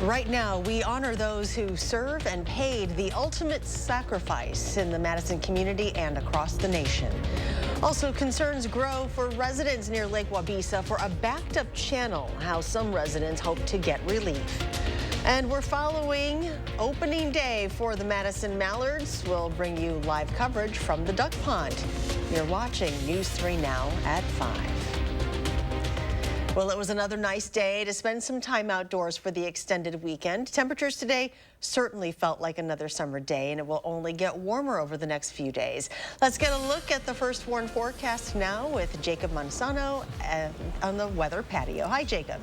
Right now, we honor those who serve and paid the ultimate sacrifice in the Madison community and across the nation. Also, concerns grow for residents near Lake Wabisa for a backed-up channel, how some residents hope to get relief. And we're following opening day for the Madison Mallards. We'll bring you live coverage from the duck pond. You're watching News 3 now at 5. Well, it was another nice day to spend some time outdoors for the extended weekend. Temperatures today certainly felt like another summer day, and it will only get warmer over the next few days. Let's get a look at the first warn forecast now with Jacob Manzano on the weather patio. Hi, Jacob.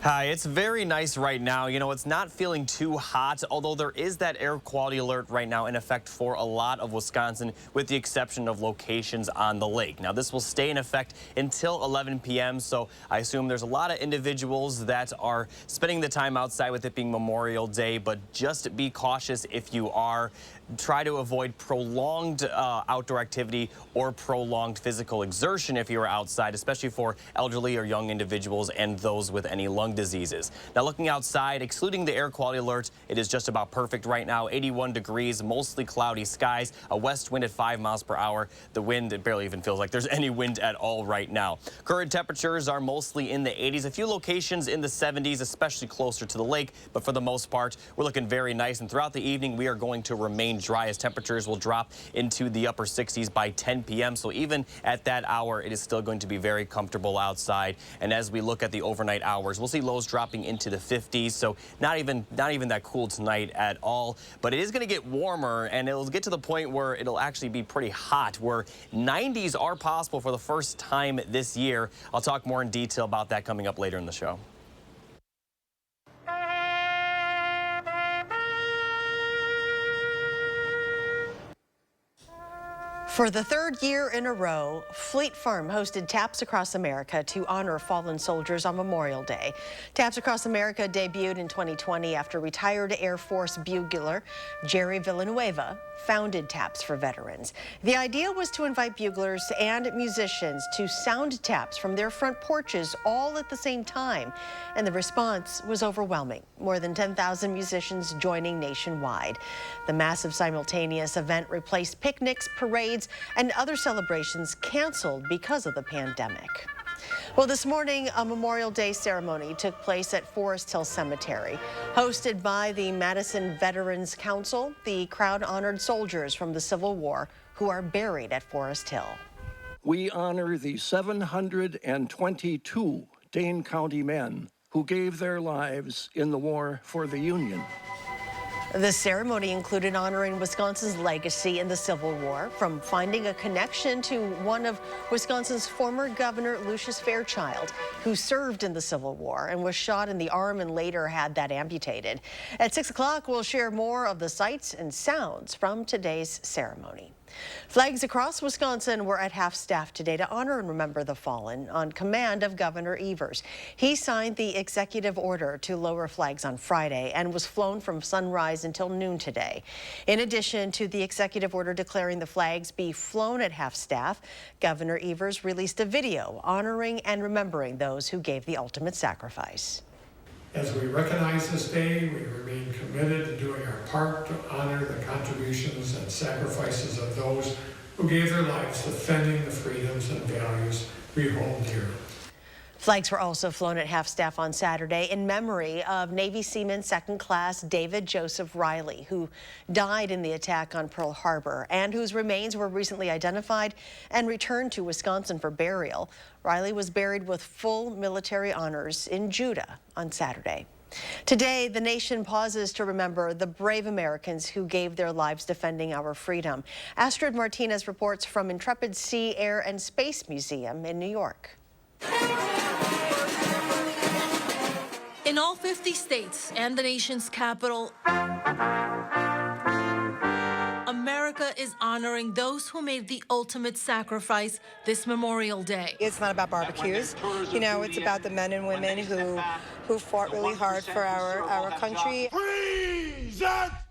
Hi, it's very nice right now. You know, it's not feeling too hot, although there is that air quality alert right now in effect for a lot of Wisconsin, with the exception of locations on the lake. Now, this will stay in effect until 11 p.m., so I assume there's a lot of individuals that are spending the time outside with it being Memorial Day, but just be cautious if you are. Try to avoid prolonged outdoor activity or prolonged physical exertion if you're outside, especially for elderly or young individuals and those with any lung diseases. Now, looking outside, excluding the air quality alert, it is just about perfect right now. 81 degrees, mostly cloudy skies, a west wind at 5 miles per hour. The wind, it barely even feels like there's any wind at all right now. Current temperatures are mostly in the 80s, a few locations in the 70s, especially closer to the lake, but for the most part, we're looking very nice. And throughout the evening, we are going to remain dry as temperatures will drop into the upper 60s by 10 p.m. So even at that hour, it is still going to be very comfortable outside. And as we look at the overnight hours, we'll see lows dropping into the 50s. So not even that cool tonight at all. But it is going to get warmer, and it'll get to the point where it'll actually be pretty hot, where 90s are possible for the first time this year. I'll talk more in detail about that coming up later in the show. For the third year in a row, Fleet Farm hosted Taps Across America to honor fallen soldiers on Memorial Day. Taps Across America debuted in 2020 after retired Air Force bugler Jerry Villanueva founded Taps for Veterans. The idea was to invite buglers and musicians to sound taps from their front porches all at the same time, and the response was overwhelming. More than 10,000 musicians joining nationwide. The massive simultaneous event replaced picnics, parades, and other celebrations canceled because of the pandemic. Well, this morning, a Memorial Day ceremony took place at Forest Hill Cemetery. Hosted by the Madison Veterans Council, the crowd honored soldiers from the Civil War who are buried at Forest Hill. We honor the 722 Dane County men who gave their lives in the war for the Union. The ceremony included honoring Wisconsin's legacy in the Civil War, from finding a connection to one of Wisconsin's former governor, Lucius Fairchild, who served in the Civil War and was shot in the arm and later had that amputated. At 6 o'clock, we'll share more of the sights and sounds from today's ceremony. Flags across Wisconsin were at half-staff today to honor and remember the fallen on command of Governor Evers. He signed the executive order to lower flags on Friday and was flown from sunrise until noon today. In addition to the executive order declaring the flags be flown at half-staff, Governor Evers released a video honoring and remembering those who gave the ultimate sacrifice. As we recognize this day, we remain committed to doing our part to honor the contributions and sacrifices of those who gave their lives defending the freedoms and values we hold dear. Flags were also flown at half-staff on Saturday in memory of Navy Seaman Second Class David Joseph Riley, who died in the attack on Pearl Harbor and whose remains were recently identified and returned to Wisconsin for burial. Riley was buried with full military honors in Judah on Saturday. Today, the nation pauses to remember the brave Americans who gave their lives defending our freedom. Astrid Martinez reports from Intrepid Sea, Air, and Space Museum in New York. In all 50 states and the nation's capital, America is honoring those who made the ultimate sacrifice this Memorial Day. It's not about barbecues. You know, it's about the men and women who fought really hard for our country.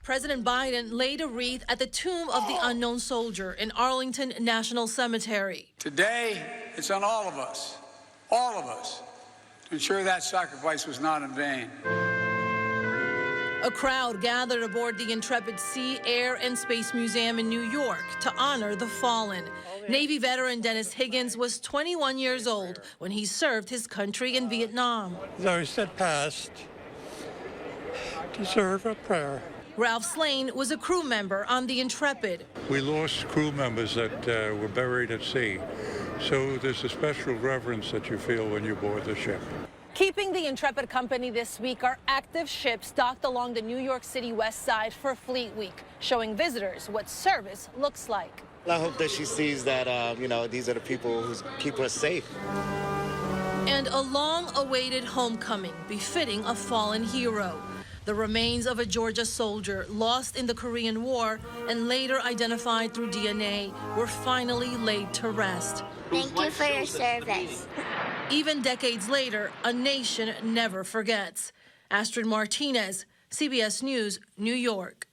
President Biden laid a wreath at the tomb of the unknown soldier in Arlington National Cemetery. Today, it's on all of us, to ensure that sacrifice was not in vain. A crowd gathered aboard the Intrepid Sea, Air, and Space Museum in New York to honor the fallen. Navy veteran Dennis Higgins was 21 years old when he served his country in Vietnam. Those that passed deserve a prayer. Ralph Slane was a crew member on the Intrepid. We lost crew members that were buried at sea, so there's a special reverence that you feel when you board the ship. Keeping the Intrepid company this week are active ships docked along the New York City west side for Fleet Week, showing visitors what service looks like. I hope that she sees that, these are the people who keep us safe. And a long-awaited homecoming befitting a fallen hero. The remains of a Georgia soldier lost in the Korean War and later identified through DNA were finally laid to rest. Thank you for your service. Even decades later, a nation never forgets. Astrid Martinez, CBS News, New York.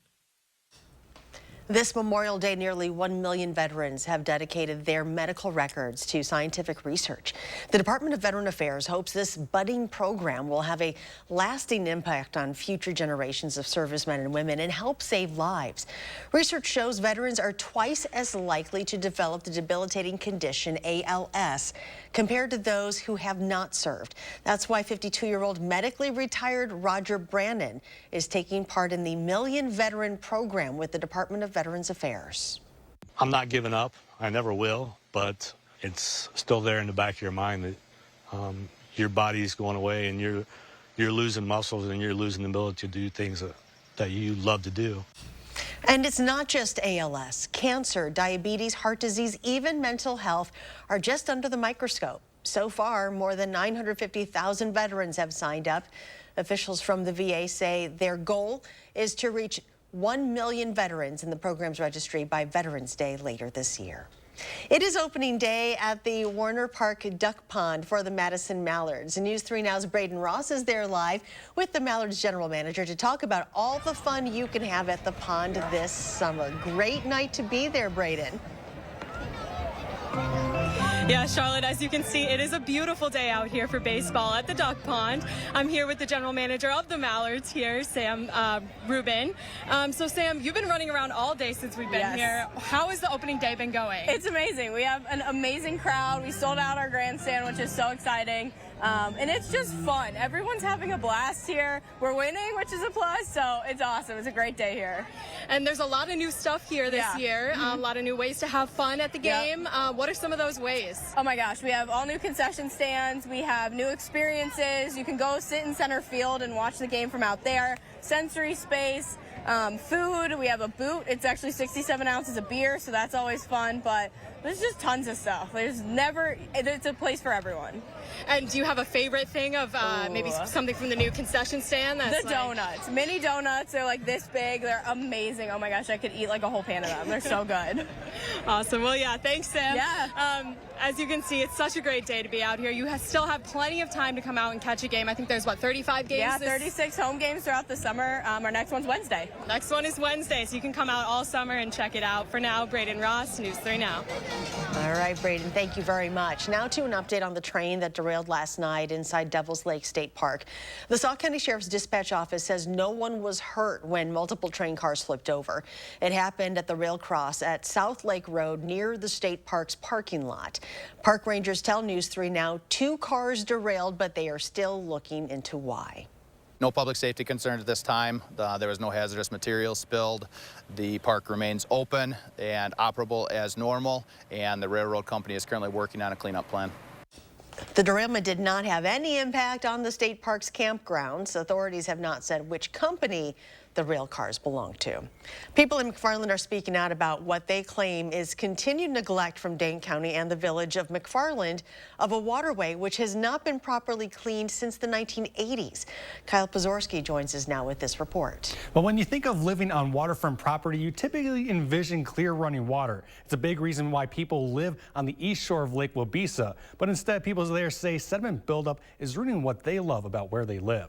This Memorial Day, nearly 1 million veterans have dedicated their medical records to scientific research. The Department of Veteran Affairs hopes this budding program will have a lasting impact on future generations of servicemen and women and help save lives. Research shows veterans are twice as likely to develop the debilitating condition ALS compared to those who have not served. That's why 52-year-old medically retired Roger Brannon is taking part in the Million Veteran Program with the Department of Veterans Affairs. I'm not giving up. I never will, but it's still there in the back of your mind that your body's going away and you're losing muscles and you're losing the ability to do things that you love to do. And it's not just ALS. Cancer, diabetes, heart disease, even mental health are just under the microscope. So far, more than 950,000 veterans have signed up. Officials from the VA say their goal is to reach 1 million veterans in the program's registry by Veterans Day later this year. It is opening day at the Warner Park Duck Pond for the Madison Mallards. News 3 Now's Braden Ross is there live with the Mallards general manager to talk about all the fun you can have at the pond this summer. Great night to be there, Braden. Yeah, Charlotte, as you can see, it is a beautiful day out here for baseball at the Duck Pond. I'm here with the general manager of the Mallards here, Sam Rubin. So, Sam, you've been running around all day since we've been here. How has the opening day been going? It's amazing. We have an amazing crowd. We sold out our grandstand, which is so exciting. And it's just fun. Everyone's having a blast here. We're winning, which is a plus, so it's awesome. It's a great day here. And there's a lot of new stuff here this year, a lot of new ways to have fun at the game. What are some of those ways? Oh my gosh, we have all new concession stands. We have new experiences. You can go sit in center field and watch the game from out there. Sensory space. Food, we have a boot. It's actually 67 ounces of beer, so that's always fun, but there's just tons of stuff. It's a place for everyone. And do you have a favorite thing of maybe something from the new concession stand? The donuts. Mini donuts, they're like this big. They're amazing. Oh my gosh, I could eat like a whole pan of them. They're so good. Awesome. Well, yeah, thanks, Sam. Yeah. As you can see, it's such a great day to be out here. You still have plenty of time to come out and catch a game. I think there's, 35 games? Yeah, 36 home games throughout the summer. Our next one's Wednesday. Next one is Wednesday, so you can come out all summer and check it out. For now, Braden Ross, News 3 Now. All right, Braden, thank you very much. Now to an update on the train that derailed last night inside Devil's Lake State Park. The Sauk County Sheriff's Dispatch Office says no one was hurt when multiple train cars flipped over. It happened at the rail cross at South Lake Road near the state park's parking lot. Park rangers tell News 3 Now 2 cars derailed, but they are still looking into why. No public safety concerns at this time. There was no hazardous material spilled. The park remains open and operable as normal, and the railroad company is currently working on a cleanup plan. The derailment did not have any impact on the state park's campgrounds. Authorities have not said which company the rail cars belong to. People in McFarland are speaking out about what they claim is continued neglect from Dane County and the village of McFarland of a waterway which has not been properly cleaned since the 1980s. Kyle Pozorski joins us now with this report. Well, when you think of living on waterfront property, you typically envision clear running water. It's a big reason why people live on the east shore of Lake Waubesa. But instead, people there say sediment buildup is ruining what they love about where they live.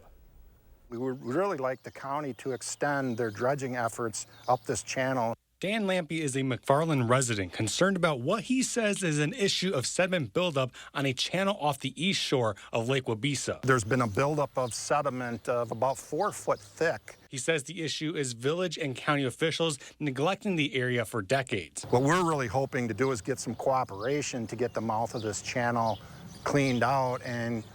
We would really like the county to extend their dredging efforts up this channel. Dan Lampy is a McFarland resident concerned about what he says is an issue of sediment buildup on a channel off the east shore of Lake Wabeesa. There's been a buildup of sediment of about 4 foot thick. He says the issue is village and county officials neglecting the area for decades. What we're really hoping to do is get some cooperation to get the mouth of this channel cleaned out and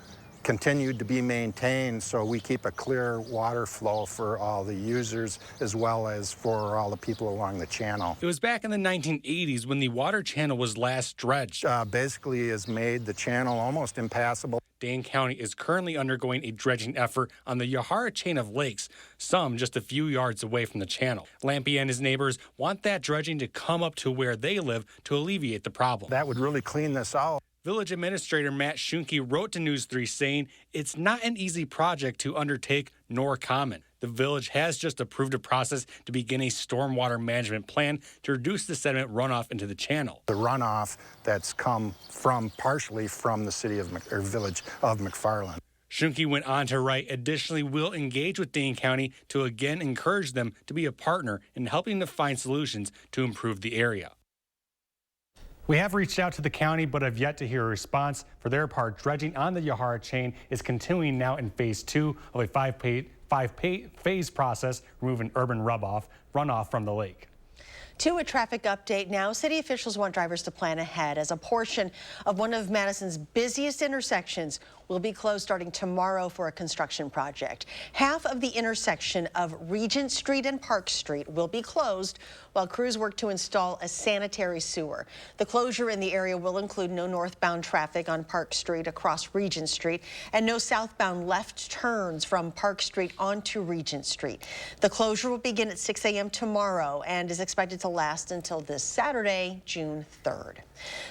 continued to be maintained so we keep a clear water flow for all the users as well as for all the people along the channel. It was back in the 1980s when the water channel was last dredged. Basically has made the channel almost impassable. Dane County is currently undergoing a dredging effort on the Yahara chain of lakes, some just a few yards away from the channel. Lampy and his neighbors want that dredging to come up to where they live to alleviate the problem. That would really clean this out. Village Administrator Matt Schunke wrote to News 3 saying it's not an easy project to undertake nor common. The village has just approved a process to begin a stormwater management plan to reduce the sediment runoff into the channel. The runoff that's come partially from the city of village of McFarland. Schunke went on to write, additionally, we'll engage with Dane County to again encourage them to be a partner in helping to find solutions to improve the area. We have reached out to the county, but have yet to hear a response. For their part, dredging on the Yahara chain is continuing now in phase 2 of a five-phase process, removing urban runoff from the lake. To a traffic update now, city officials want drivers to plan ahead as a portion of one of Madison's busiest intersections will be closed starting tomorrow for a construction project. Half of the intersection of Regent Street and Park Street will be closed while crews work to install a sanitary sewer. The closure in the area will include no northbound traffic on Park Street across Regent Street and no southbound left turns from Park Street onto Regent Street. The closure will begin at 6 a.m. tomorrow and is expected to last until this Saturday, June 3rd.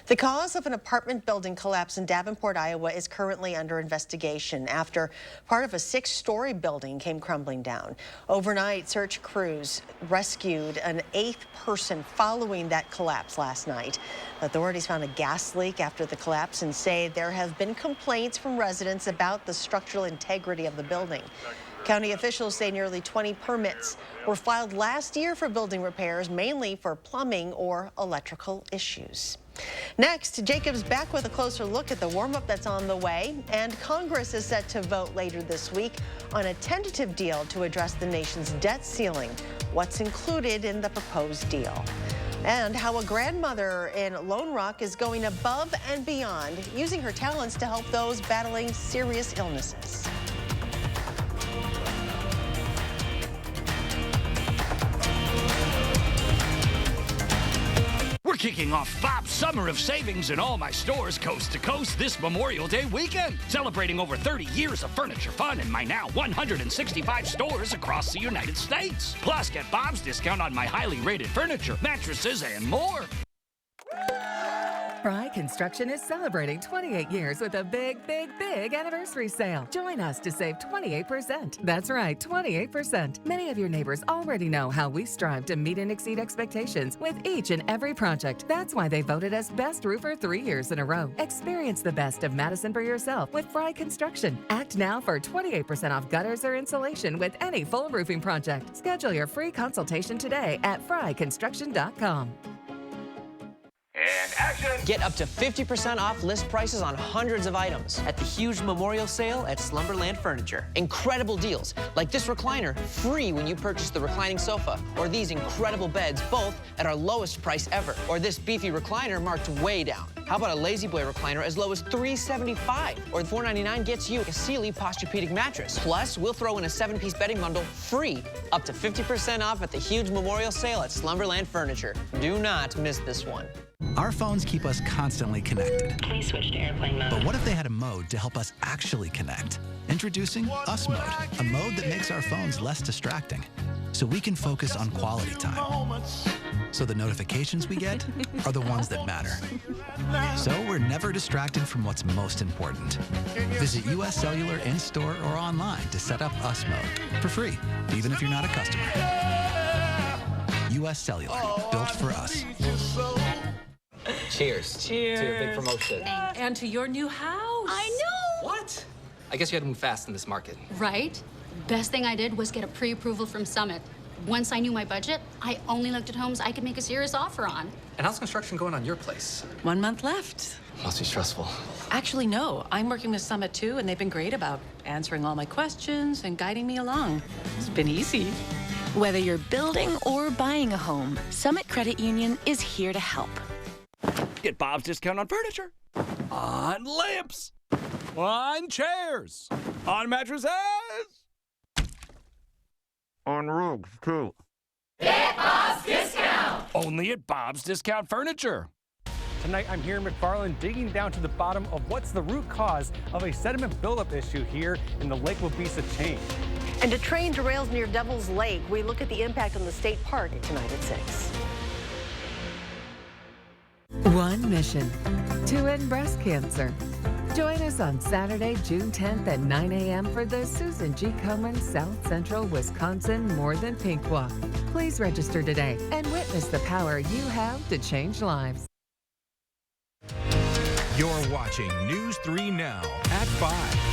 The cause of an apartment building collapse in Davenport, Iowa is currently under investigation after part of a 6-story building came crumbling down. Overnight, search crews rescued an 8th person following that collapse last night. Authorities found a gas leak after the collapse and say there have been complaints from residents about the structural integrity of the building. County officials say nearly 20 permits were filed last year for building repairs, mainly for plumbing or electrical issues. Next, Jacob's back with a closer look at the warm-up that's on the way, and Congress is set to vote later this week on a tentative deal to address the nation's debt ceiling. What's included in the proposed deal? And how a grandmother in Lone Rock is going above and beyond, using her talents to help those battling serious illnesses. We're kicking off Bob's Summer of Savings in all my stores coast to coast this Memorial Day weekend. Celebrating over 30 years of furniture fun in my now 165 stores across the United States. Plus, get Bob's discount on my highly rated furniture, mattresses, and more. Fry Construction is celebrating 28 years with a big anniversary sale. Join us to save 28%. That's right, 28%. Many of your neighbors already know how we strive to meet and exceed expectations with each and every project. That's why they voted us Best Roofer 3 years in a row. Experience the best of Madison for yourself with Fry Construction. Act now for 28% off gutters or insulation with any full roofing project. Schedule your free consultation today at fryconstruction.com. And action! Get up to 50% off list prices on hundreds of items at the huge memorial sale at Slumberland Furniture. Incredible deals, like this recliner, free when you purchase the reclining sofa, or these incredible beds, both at our lowest price ever, or this beefy recliner marked way down. How about a Lazy Boy recliner as low as $375, or $499 gets you a Sealy Posturepedic mattress. Plus, we'll throw in a 7-piece bedding bundle free, up to 50% off at the huge memorial sale at Slumberland Furniture. Do not miss this one. Our phones keep us constantly connected. Please switch to airplane mode. But what if they had a mode to help us actually connect? Introducing Us Mode, a mode that makes our phones less distracting, so we can focus on quality time. So the notifications we get are the ones that matter. So we're never distracted from what's most important. Visit US Cellular in-store or online to set up Us Mode for free, even if you're not a customer. US Cellular, built for us. Cheers. Cheers. To your big promotion. And to your new house. I know. What? I guess you had to move fast in this market. Right? Best thing I did was get a pre-approval from Summit. Once I knew my budget, I only looked at homes I could make a serious offer on. And how's construction going on your place? 1 month left. Must be stressful. Actually, no. I'm working with Summit too, and they've been great about answering all my questions and guiding me along. It's been easy. Whether you're building or buying a home, Summit Credit Union is here to help. Get Bob's discount on furniture, on lamps, on chairs, on mattresses, on rugs, too. Get Bob's discount! Only at Bob's Discount Furniture. Tonight, I'm here in McFarland digging down to the bottom of what's the root cause of a sediment buildup issue here in the Lake Wabeesa chain. And a train derails near Devil's Lake. We look at the impact on the state park tonight at 6. One mission, to end breast cancer. Join us on Saturday, June 10th at 9 a.m. for the Susan G. Komen South Central Wisconsin More Than Pink Walk. Please register today and witness the power you have to change lives. You're watching News 3 Now at 5.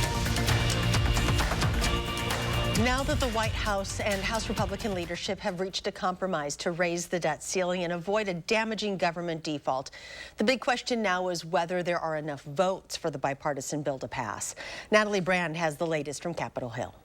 Now that the White House and House Republican leadership have reached a compromise to raise the debt ceiling and avoid a damaging government default, the big question now is whether there are enough votes for the bipartisan bill to pass. Natalie Brand has the latest from Capitol Hill.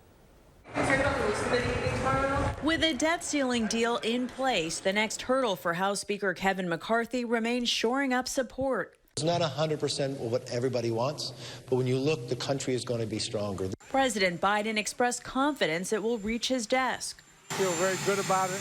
With a debt ceiling deal in place, the next hurdle for House Speaker Kevin McCarthy remains shoring up support. It's not 100% what everybody wants, but when you look, the country is going to be stronger. President Biden expressed confidence it will reach his desk. I feel very good about it.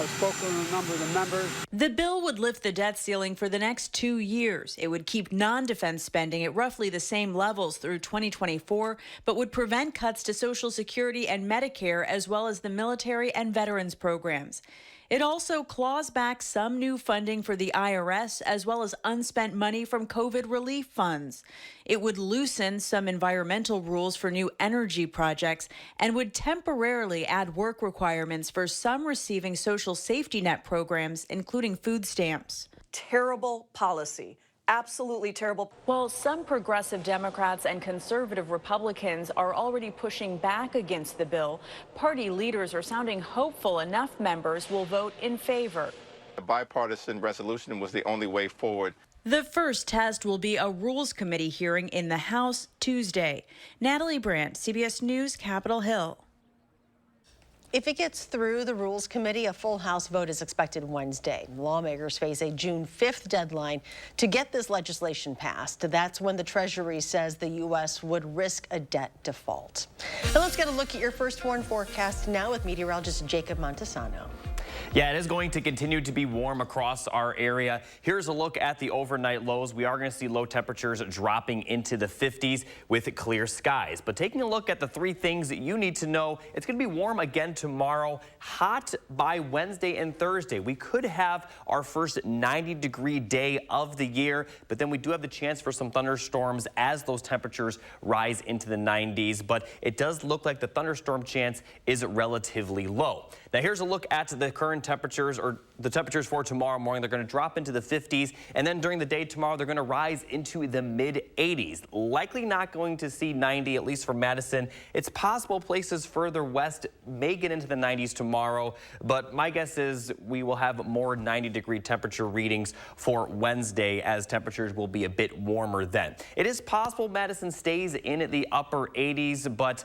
I've spoken to a number of the members. The bill would lift the debt ceiling for the next 2 years. It would keep non-defense spending at roughly the same levels through 2024, but would prevent cuts to Social Security and Medicare, as well as the military and veterans programs. It also claws back some new funding for the IRS, as well as unspent money from COVID relief funds. It would loosen some environmental rules for new energy projects and would temporarily add work requirements for some receiving social safety net programs, including food stamps. Terrible policy. Absolutely terrible. While some progressive Democrats and conservative Republicans are already pushing back against the bill, party leaders are sounding hopeful enough members will vote in favor. A bipartisan resolution was the only way forward. The first test will be a Rules Committee hearing in the House Tuesday. Natalie Brandt, CBS News, Capitol Hill. If it gets through the Rules Committee, a full House vote is expected Wednesday. Lawmakers face a June 5th deadline to get this legislation passed. That's when the Treasury says the U.S. would risk a debt default. Now let's get a look at your first warn forecast now with meteorologist Jacob Montesano. Yeah, it is going to continue to be warm across our area. Here's a look at the overnight lows. We are going to see low temperatures dropping into the 50s with clear skies. But taking a look at the 3 things that you need to know, it's going to be warm again tomorrow, hot by Wednesday and Thursday. We could have our first 90-degree day of the year, but then we do have the chance for some thunderstorms as those temperatures rise into the 90s. But it does look like the thunderstorm chance is relatively low. Now here's a look at the current temperatures, or the temperatures for tomorrow morning. They're going to drop into the 50s, and then during the day tomorrow, they're going to rise into the mid-80s. Likely not going to see 90, at least for Madison. It's possible places further west may get into the 90s tomorrow, but my guess is we will have more 90-degree temperature readings for Wednesday, as temperatures will be a bit warmer then. It is possible Madison stays in the upper 80s, but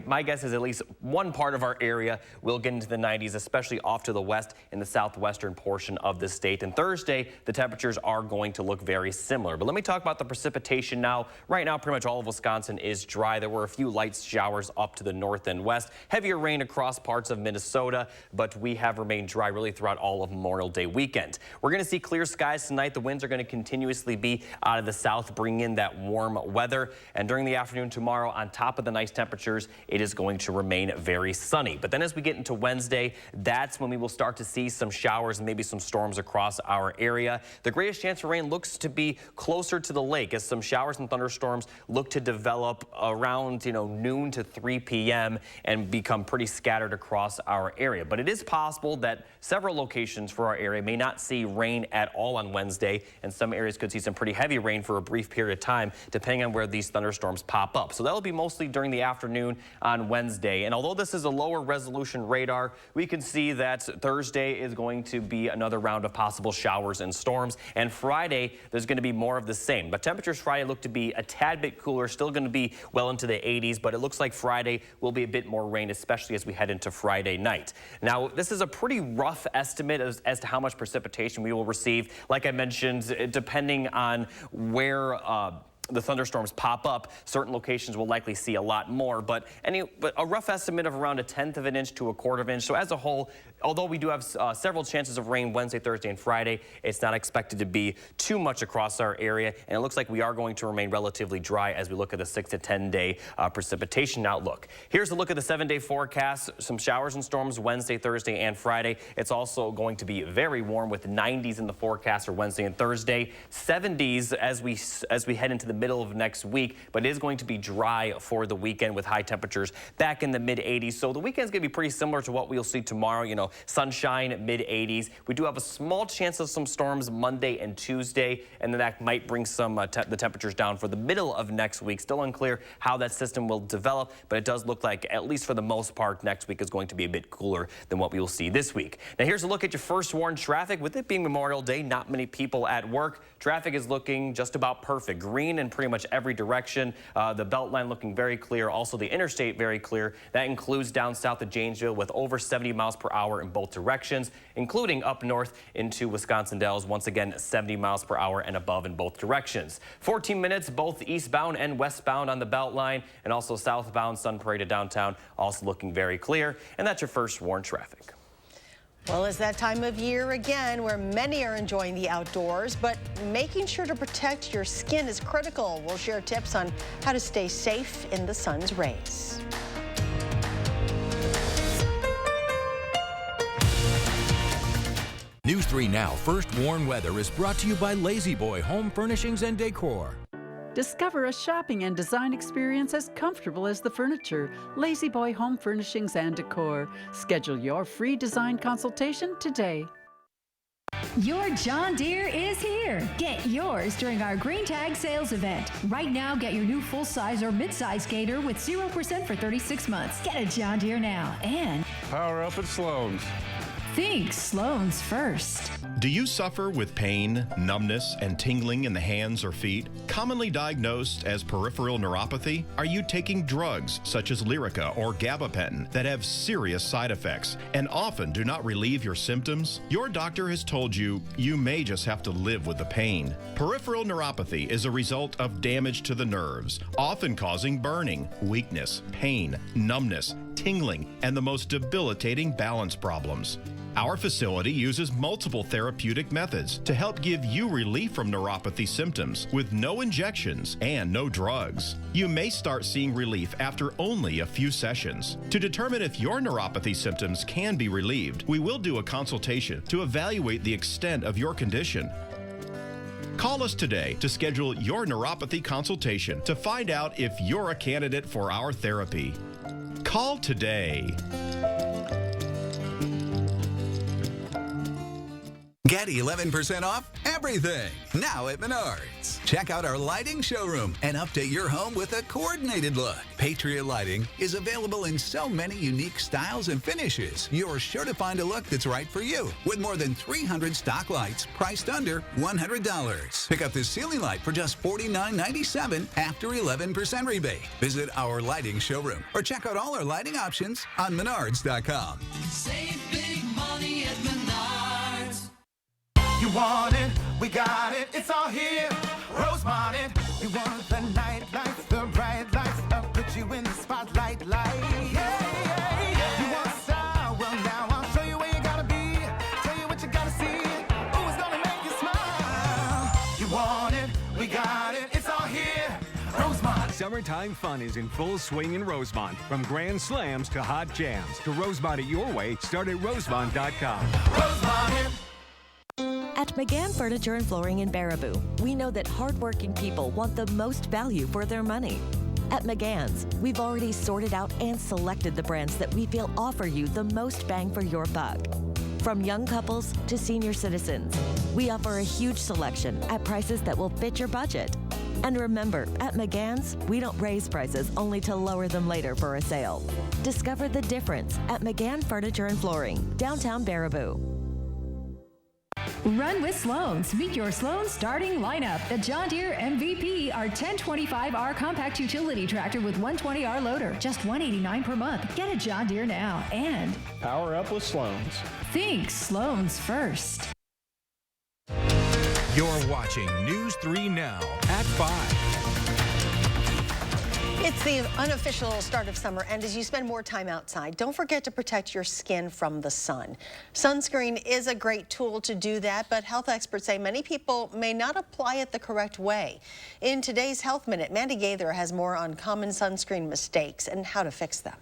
my guess is at least one part of our area will get into the 90s, especially off to the west in the southwestern portion of the state. And Thursday, the temperatures are going to look very similar. But let me talk about the precipitation now. Right now, pretty much all of Wisconsin is dry. There were a few light showers up to the north and west. Heavier rain across parts of Minnesota, but we have remained dry really throughout all of Memorial Day weekend. We're going to see clear skies tonight. The winds are going to continuously be out of the south, bringing in that warm weather. And during the afternoon tomorrow, on top of the nice temperatures, it is going to remain very sunny. But then as we get into Wednesday, that's when we will start to see some showers showers and maybe some storms across our area. The greatest chance for rain looks to be closer to the lake as some showers and thunderstorms look to develop around noon to 3 p.m. and become pretty scattered across our area. But it is possible that several locations for our area may not see rain at all on Wednesday, and some areas could see some pretty heavy rain for a brief period of time depending on where these thunderstorms pop up. So that'll be mostly during the afternoon on Wednesday. And although this is a lower resolution radar, we can see that Thursday is going to be another round of possible showers and storms. And Friday, there's going to be more of the same. But temperatures Friday look to be a tad bit cooler, still going to be well into the 80s, but it looks like Friday will be a bit more rain, especially as we head into Friday night. Now, this is a pretty rough estimate as to how much precipitation we will receive. Like I mentioned, depending on where the thunderstorms pop up, certain locations will likely see a lot more, but a rough estimate of around 1/10 of an inch to 1/4 of an inch. So as a whole, although we do have several chances of rain Wednesday, Thursday, and Friday, it's not expected to be too much across our area, and it looks like we are going to remain relatively dry as we look at the 6 to 10 day precipitation outlook. Here's a look at the 7-day forecast. Some showers and storms Wednesday, Thursday, and Friday. It's also going to be very warm with 90s in the forecast for Wednesday and Thursday, 70s as we head into the middle of next week, but it is going to be dry for the weekend with high temperatures back in the mid-80s. So the weekend's going to be pretty similar to what we'll see tomorrow. Sunshine, mid-80s. We do have a small chance of some storms Monday and Tuesday, and then that might bring some the temperatures down for the middle of next week. Still unclear how that system will develop, but it does look like, at least for the most part, next week is going to be a bit cooler than what we will see this week. Now here's a look at your first warn traffic. With it being Memorial Day, not many people at work. Traffic is looking just about perfect. Green in pretty much every direction. The Beltline looking very clear. Also the interstate very clear. That includes down south of Janesville with over 70 miles per hour in both directions, including up north into Wisconsin Dells. Once again, 70 miles per hour and above in both directions. 14 minutes both eastbound and westbound on the Beltline, and also southbound Sun Prairie to downtown also looking very clear. And that's your first warn traffic. Well, it's that time of year again where many are enjoying the outdoors, but making sure to protect your skin is critical. We'll share tips on how to stay safe in the sun's rays. News 3 Now First Warn Weather is brought to you by Lazy Boy Home Furnishings and Decor. Discover a shopping and design experience as comfortable as the furniture. Lazy Boy Home Furnishings and Decor. Schedule your free design consultation today. Your John Deere is here. Get yours during our Green Tag sales event. Right now, get your new full-size or mid-size Gator with 0% for 36 months. Get a John Deere now. And power up at Sloan's. Think Sloan's first. Do you suffer with pain, numbness, and tingling in the hands or feet? Commonly diagnosed as peripheral neuropathy? Are you taking drugs such as Lyrica or gabapentin that have serious side effects and often do not relieve your symptoms? Your doctor has told you you may just have to live with the pain. Peripheral neuropathy is a result of damage to the nerves, often causing burning, weakness, pain, numbness, tingling, and the most debilitating balance problems. Our facility uses multiple therapeutic methods to help give you relief from neuropathy symptoms with no injections and no drugs. You may start seeing relief after only a few sessions. To determine if your neuropathy symptoms can be relieved, we will do a consultation to evaluate the extent of your condition. Call us today to schedule your neuropathy consultation to find out if you're a candidate for our therapy. Call today. Get 11% off everything now at Menards. Check out our lighting showroom and update your home with a coordinated look. Patriot Lighting is available in so many unique styles and finishes. You're sure to find a look that's right for you with more than 300 stock lights priced under $100. Pick up this ceiling light for just $49.97 after 11% rebate. Visit our lighting showroom or check out all our lighting options on Menards.com. Save big money at Menards. You want it, we got it, it's all here. Rosemont it. You want the night lights, the bright lights, I'll put you in the spotlight light. Yeah. You want style? Well, now I'll show you where you gotta be. Tell you what you gotta see. Ooh, it's gonna make you smile. You want it, we got it, it's all here. Rosemont. Sell Summertime fun is in full swing in Rosemont. From grand slams to hot jams. To Rosemont it your way, start at rosemont.com. At McGann Furniture and Flooring in Baraboo, we know that hardworking people want the most value for their money. At McGann's, we've already sorted out and selected the brands that we feel offer you the most bang for your buck. From young couples to senior citizens, we offer a huge selection at prices that will fit your budget. And remember, at McGann's, we don't raise prices only to lower them later for a sale. Discover the difference at McGann Furniture and Flooring, downtown Baraboo. Run with Sloan's. Meet your Sloan's starting lineup. The John Deere MVP, our 1025R compact utility tractor with 120R loader. Just $189 per month. Get a John Deere now. And power up with Sloan's. Think Sloan's first. You're watching News 3 Now at 5. It's the unofficial start of summer, and as you spend more time outside, don't forget to protect your skin from the sun. Sunscreen is a great tool to do that, but health experts say many people may not apply it the correct way. In today's Health Minute, Mandy Gaither has more on common sunscreen mistakes and how to fix them.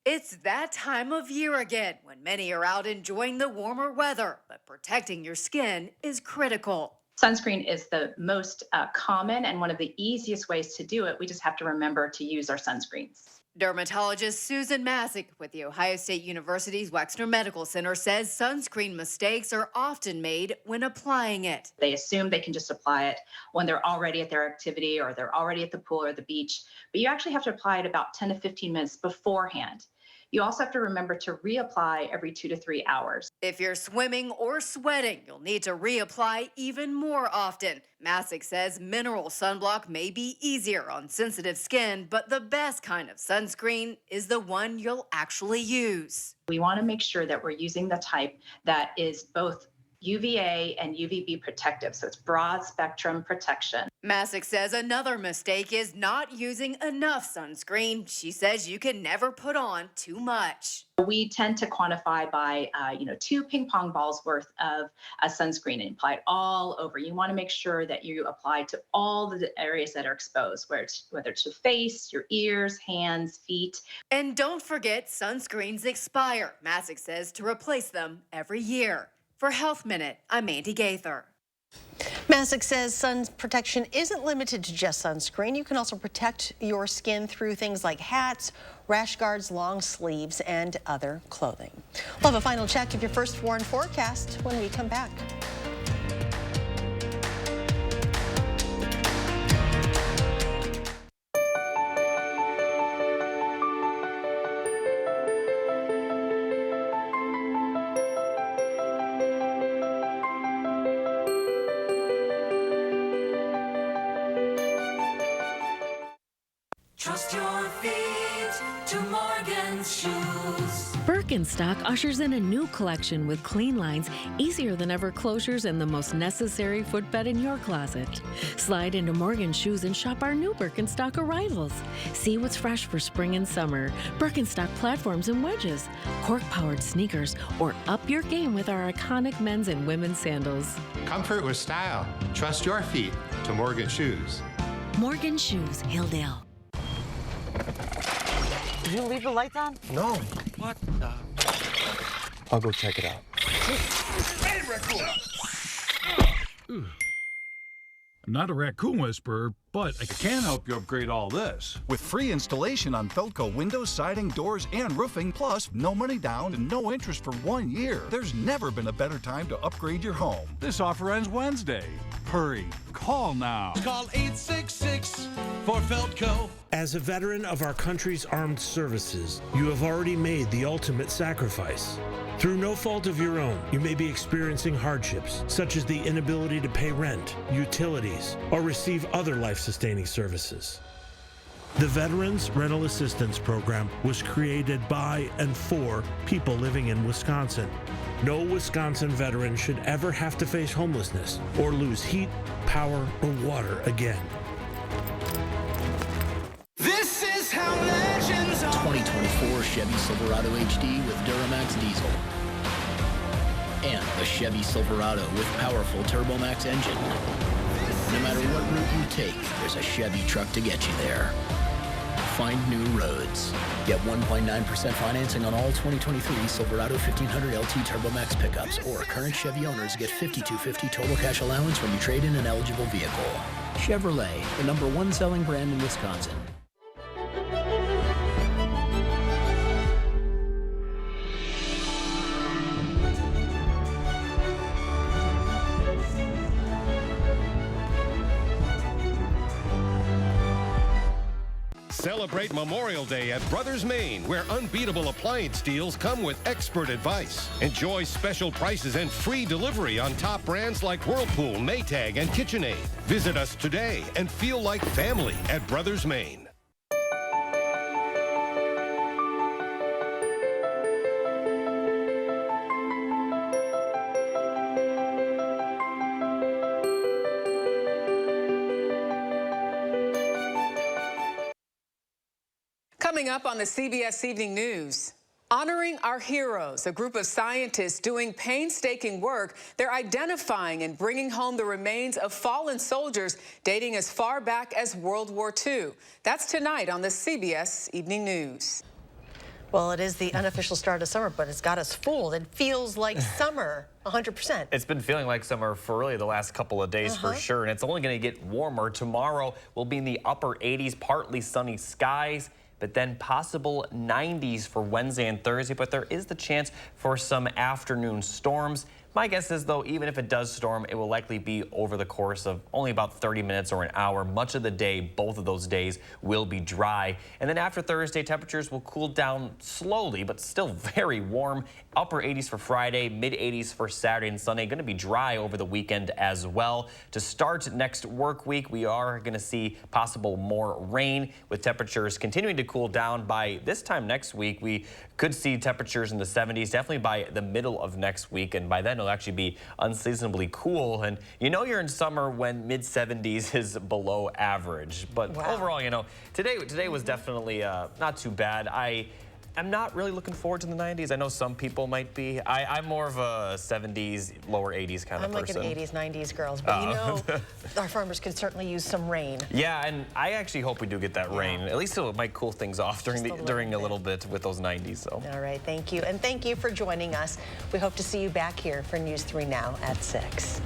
It's that time of year again when many are out enjoying the warmer weather, but protecting your skin is critical. Sunscreen is the most common and one of the easiest ways to do it. We just have to remember to use our sunscreens. Dermatologist Susan Masick with the Ohio State University's Wexner Medical Center says sunscreen mistakes are often made when applying it. They assume they can just apply it when they're already at their activity or they're already at the pool or the beach, but you actually have to apply it about 10 to 15 minutes beforehand. You also have to remember to reapply every 2 to 3 hours. If you're swimming or sweating, you'll need to reapply even more often. Masick says mineral sunblock may be easier on sensitive skin, but the best kind of sunscreen is the one you'll actually use. We want to make sure that we're using the type that is both UVA and UVB protective, so it's broad spectrum protection. Masick says another mistake is not using enough sunscreen. She says you can never put on too much. We tend to quantify by, 2 ping pong balls worth of sunscreen and apply it all over. You want to make sure that you apply to all the areas that are exposed, whether it's your face, your ears, hands, feet. And don't forget, sunscreens expire. Masick says to replace them every year. For Health Minute, I'm Mandy Gaither. Masick says sun protection isn't limited to just sunscreen. You can also protect your skin through things like hats, rash guards, long sleeves, and other clothing. We'll have a final check of your first warn forecast when we come back. Trust your feet to Morgan's shoes. Birkenstock ushers in a new collection with clean lines, easier than ever closures, and the most necessary footbed in your closet. Slide into Morgan's shoes and shop our new Birkenstock arrivals. See what's fresh for spring and summer. Birkenstock platforms and wedges, cork-powered sneakers, or up your game with our iconic men's and women's sandals. Comfort with style. Trust your feet to Morgan Shoes. Morgan Shoes, Hilldale. Did you leave the lights on? No. What the? I'll go check it out. I'm not a raccoon whisperer, but I can help you upgrade all this. With free installation on Feldco windows, siding, doors, and roofing, plus no money down and no interest for 1 year. There's never been a better time to upgrade your home. This offer ends Wednesday. Hurry, call now. Call 866 for Feldco. As a veteran of our country's armed services, you have already made the ultimate sacrifice. Through no fault of your own, you may be experiencing hardships, such as the inability to pay rent, utilities, or receive other life-sustaining services. The Veterans Rental Assistance Program was created by and for people living in Wisconsin. No Wisconsin veteran should ever have to face homelessness or lose heat, power, or water again. This is how legends are. 2024 Chevy Silverado HD with Duramax diesel. And the Chevy Silverado with powerful TurboMax engine. This No matter what route you take, there's a Chevy truck to get you there. Find new roads. Get 1.9% financing on all 2023 Silverado 1500 LT Turbo Max pickups, or current Chevy owners get $5,250 total cash allowance when you trade in an eligible vehicle. Chevrolet, the #1 selling brand in Wisconsin. Celebrate Memorial Day at Brothers Maine, where unbeatable appliance deals come with expert advice. Enjoy special prices and free delivery on top brands like Whirlpool, Maytag, and KitchenAid. Visit us today and feel like family at Brothers Maine. Coming up on the CBS Evening News, honoring our heroes, a group of scientists doing painstaking work. They're identifying and bringing home the remains of fallen soldiers dating as far back as World War II. That's tonight on the CBS Evening News. Well, it is the unofficial start of summer, but it's got us fooled. It feels like summer, 100%. It's been feeling like summer for really the last couple of days for sure, and it's only going to get warmer. Tomorrow will be in the upper 80s, partly sunny skies, but then possible 90s for Wednesday and Thursday, but there is the chance for some afternoon storms. My guess is, though, even if it does storm, it will likely be over the course of only about 30 minutes or an hour. Much of the day, both of those days, will be dry. And then after Thursday, temperatures will cool down slowly, but still very warm. Upper 80s for Friday, mid 80s for Saturday and Sunday. Going to be dry over the weekend as well. To start next work week, we are going to see possible more rain, with temperatures continuing to cool down. By this time next week, we could see temperatures in the 70s, definitely by the middle of next week, and by then it'll actually be unseasonably cool. And you know you're in summer when mid 70s is below average. But overall, you know, today was definitely not too bad. I'm not really looking forward to the 90s. I know some people might be. I'm more of a 70s, lower 80s kind of person. I'm like an 80s, 90s girls, but you know, our farmers could certainly use some rain. Yeah, and I actually hope we do get that rain. At least it might cool things off during a little bit with those 90s. So. All right, thank you. And thank you for joining us. We hope to see you back here for News 3 Now at 6.